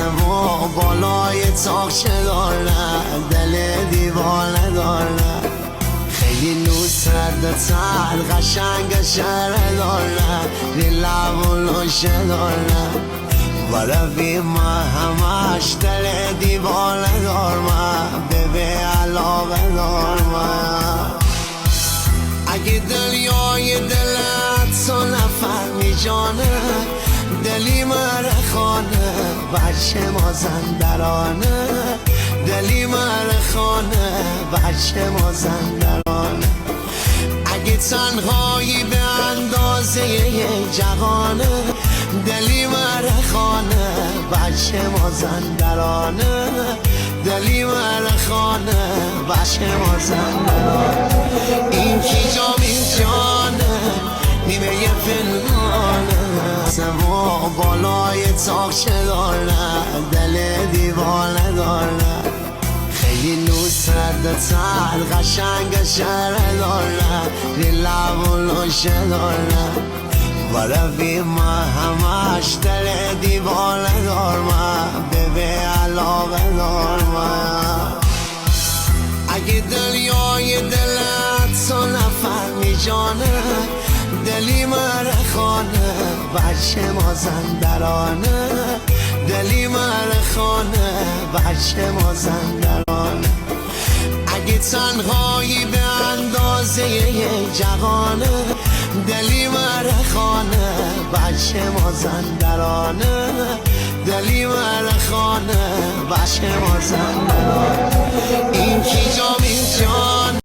و بالای تاقچه دارن، دل دیوانه دارن، خیلی نوست تر قشنگ شهره دارن، لب و لوشه دارن، ورقی من همش دل دیوانه دارم، به علاقه دارم. اگه دریای دلت تو نفهمی جانه، دلی مرخانه بچه مازندرانه، دلی مرخانه بچه مازندرانه. اگه تنهایی به اندازه جهانه، دلی مرخانه بچه مازندرانه، دلی مرخانه بچه مازندرانه. این کی جام این جانه، نیمه پنهانه، و بالای تاقچه دارن، دل دیوانه دارن، خیلی نوست تر قشنگ شهره دارن، لب و لوشه دارن، ورقی من همش دل دیوانه دارم، به علاقه دارم. اگه دریای دلت تو نفهمی جانه، دلی مرخانه بچه مازندرانه، دلی مرخانه بچه مازندرانه. اگه تنهایی به اندازه جهانه، دلی مرخانه بچه مازندرانه، دلی مرخانه بچه مازندرانه. این کی جام این جان